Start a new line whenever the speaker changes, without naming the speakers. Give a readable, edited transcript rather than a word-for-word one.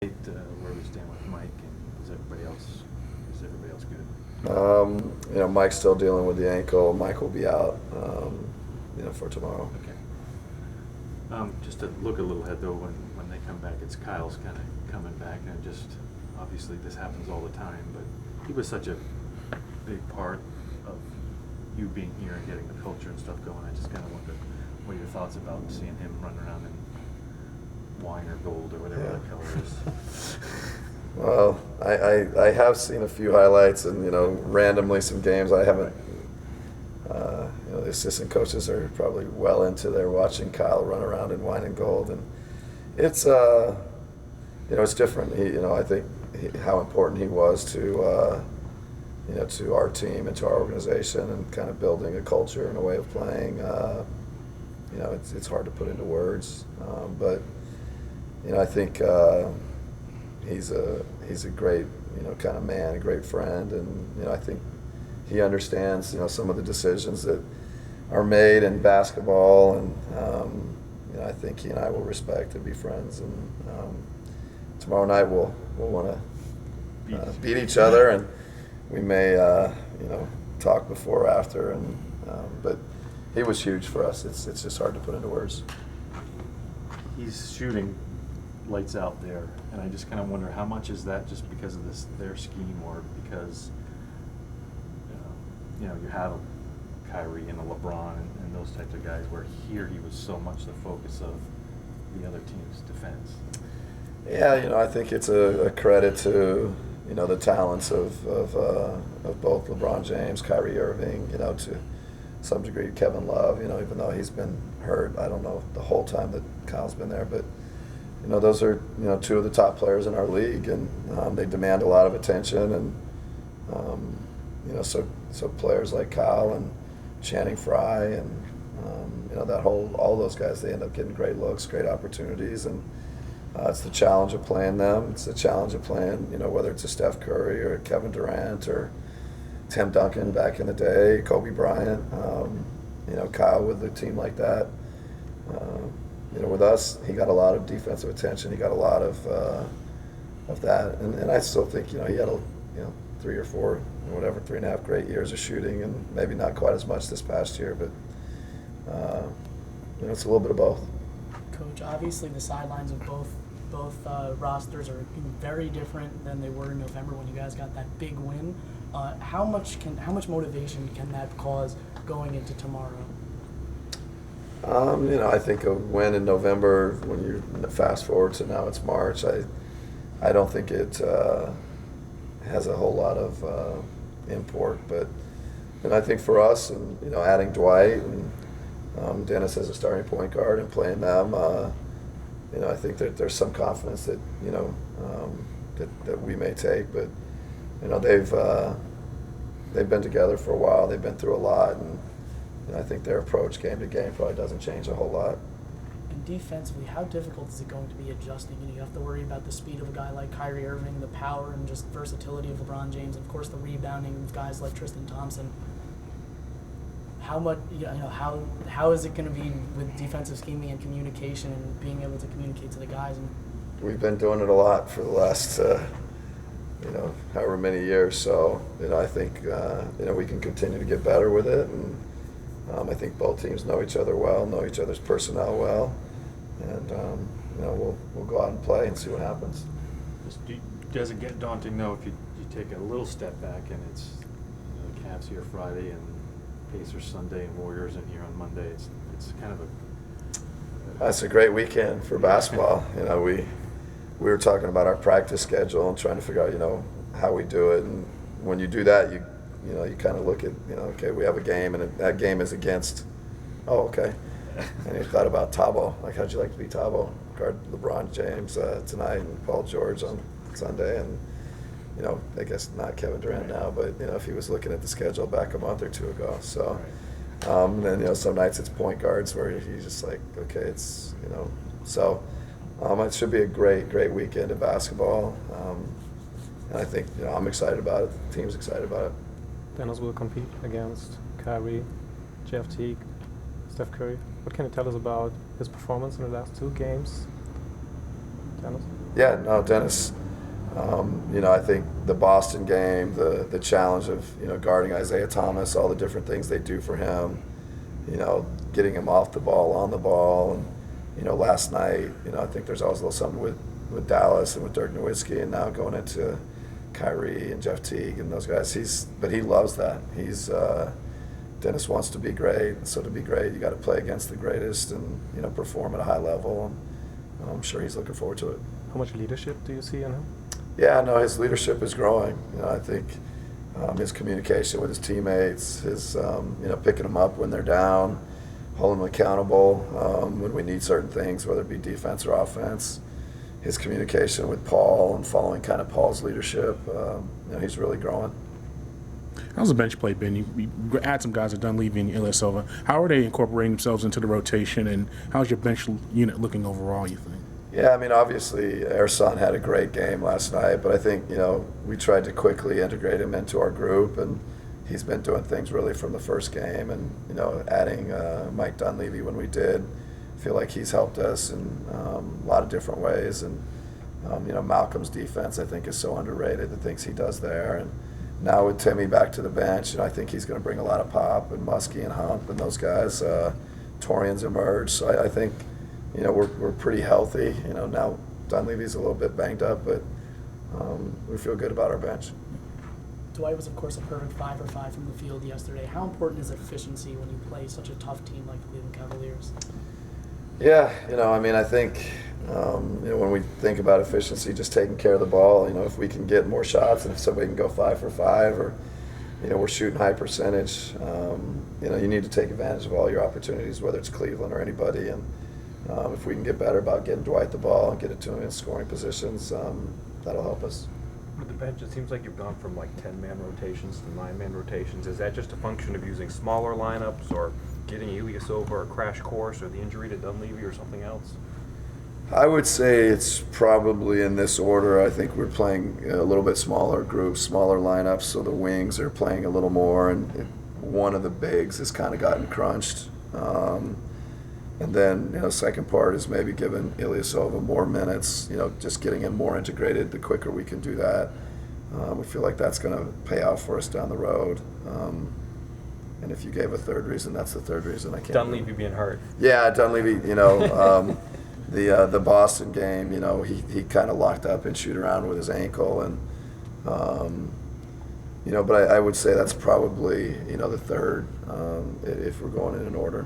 Where we stand with Mike, and is everybody else good?
Mike's still dealing with the ankle. Mike will be out, for tomorrow.
Okay. Just to look a little ahead though, when they come back, it's Kyle's kind of coming back, and just obviously this happens all the time, but he was such a big part of you being here and getting the culture and stuff going. I just kind of wonder what are your thoughts about seeing him run around in wine or gold or whatever that color is.
Well, I have seen a few highlights and, randomly some games. I haven't, the assistant coaches are probably well into their watching Kyle run around in wine and gold. And it's, it's different. I think how important he was to, to our team and to our organization and kind of building a culture and a way of playing. It's hard to put into words. But, I think he's a great, kind of man, a great friend, and I think he understands, some of the decisions that are made in basketball, and I think he and I will respect and be friends. And tomorrow night we'll want to beat each other, and we may, talk before or after, and but he was huge for us. It's just hard to put into words.
He's shooting lights out there, and I just kind of wonder how much is that just because of their scheme, or because you had a Kyrie and a LeBron and those types of guys, where here he was so much the focus of the other team's defense.
Yeah, I think it's a credit to the talents of both LeBron James, Kyrie Irving, to some degree Kevin Love, even though he's been hurt, I don't know the whole time that Kyle's been there, but those are two of the top players in our league, and they demand a lot of attention, and so players like Kyle and Channing Frye and all those guys, they end up getting great looks, great opportunities, and it's the challenge of playing them. It's the challenge of playing whether it's a Steph Curry or Kevin Durant or Tim Duncan back in the day, Kobe Bryant, Kyle with a team like that. With us, he got a lot of defensive attention. He got a lot of that, and I still think he had 3 or 4, whatever, 3.5 great years of shooting, and maybe not quite as much this past year, but it's a little bit of both.
Coach, obviously the sidelines of both rosters are very different than they were in November when you guys got that big win. How much motivation can that cause going into tomorrow?
I think a win in November, when you fast forward to now it's March, I don't think it has a whole lot of import. But I think for us, and adding Dwight and Dennis as a starting point guard and playing them, I think that there's some confidence that that we may take. But they've been together for a while. They've been through a lot, and I think their approach game to game probably doesn't change a whole lot.
And defensively, how difficult is it going to be adjusting? You have to worry about the speed of a guy like Kyrie Irving, the power and just versatility of LeBron James, and of course the rebounding of guys like Tristan Thompson. How much, how is it going to be with defensive scheming and communication and being able to communicate to the guys? And
we've been doing it a lot for the last, however many years. So, I think, we can continue to get better with it. And I think both teams know each other well, know each other's personnel well. And, we'll go out and play and see what happens.
Does it get daunting, though, if you take a little step back and it's the Cavs here Friday and Pacers Sunday and Warriors in here on Monday? It's kind of
That's a great weekend for basketball. We were talking about our practice schedule and trying to figure out, how we do it. And when you do that, you kind of look at, okay, we have a game, and that game is against, okay. And you thought about Tabo, like, how'd you like to be Tabo? Guard LeBron James tonight and Paul George on Sunday, and I guess not Kevin Durant now, but if he was looking at the schedule back a month or two ago. So, then some nights it's point guards where he's just like, okay, it's so it should be a great weekend of basketball, and I think I'm excited about it. The team's excited about it.
Dennis will compete against Kyrie, Jeff Teague, Steph Curry. What can you tell us about his performance in the last 2 games, Dennis?
Yeah, no, Dennis. I think the Boston game, the challenge of guarding Isaiah Thomas, all the different things they do for him, getting him off the ball, on the ball, and last night, I think there's always a little something with Dallas and with Dirk Nowitzki, and now going into Kyrie and Jeff Teague and those guys. But he loves that. Dennis wants to be great, and so to be great, you got to play against the greatest and perform at a high level. And I'm sure he's looking forward to it.
How much leadership do you see in him?
Yeah, no, his leadership is growing. I think his communication with his teammates, his picking them up when they're down, holding them accountable when we need certain things, whether it be defense or offense. His communication with Paul and following kind of Paul's leadership, he's really growing.
How's the bench play been? You add some guys that Dunleavy and Ilyasova. How are they incorporating themselves into the rotation, and how's your bench unit looking overall, you think?
Yeah, I mean, obviously, Ersan had a great game last night, but I think, we tried to quickly integrate him into our group, and he's been doing things really from the first game, and, adding Mike Dunleavy when we did, I feel like he's helped us in a lot of different ways, and, Malcolm's defense, I think, is so underrated, the things he does there, and now with Timmy back to the bench, I think he's going to bring a lot of pop, and Muskie and Hump and those guys, Torian's emerged, so I think, we're pretty healthy. Now Dunleavy's a little bit banged up, but we feel good about our bench.
Dwight was, of course, a perfect 5 for 5 from the field yesterday. How important is efficiency when you play such a tough team like the Cleveland Cavaliers?
Yeah, I think, when we think about efficiency, just taking care of the ball, if we can get more shots and if somebody can go 5 for 5 or, we're shooting high percentage, you need to take advantage of all your opportunities, whether it's Cleveland or anybody. And if we can get better about getting Dwight the ball and get it to him in scoring positions, that'll help us.
With the bench, it seems like you've gone from like 10-man rotations to 9-man rotations. Is that just a function of using smaller lineups or getting Ilyasova a crash course or the injury to Dunleavy or something else?
I would say it's probably in this order. I think we're playing a little bit smaller groups, smaller lineups, so the wings are playing a little more, and one of the bigs has kind of gotten crunched. And then, second part is maybe giving Ilyasova more minutes, just getting him more integrated. The quicker we can do that, we feel like that's going to pay off for us down the road. And if you gave a third reason, that's the third reason. I can't.
Dunleavy being hurt.
Yeah, Dunleavy, the Boston game, he kind of locked up and shoot around with his ankle. And, but I would say that's probably, the third if we're going in an order.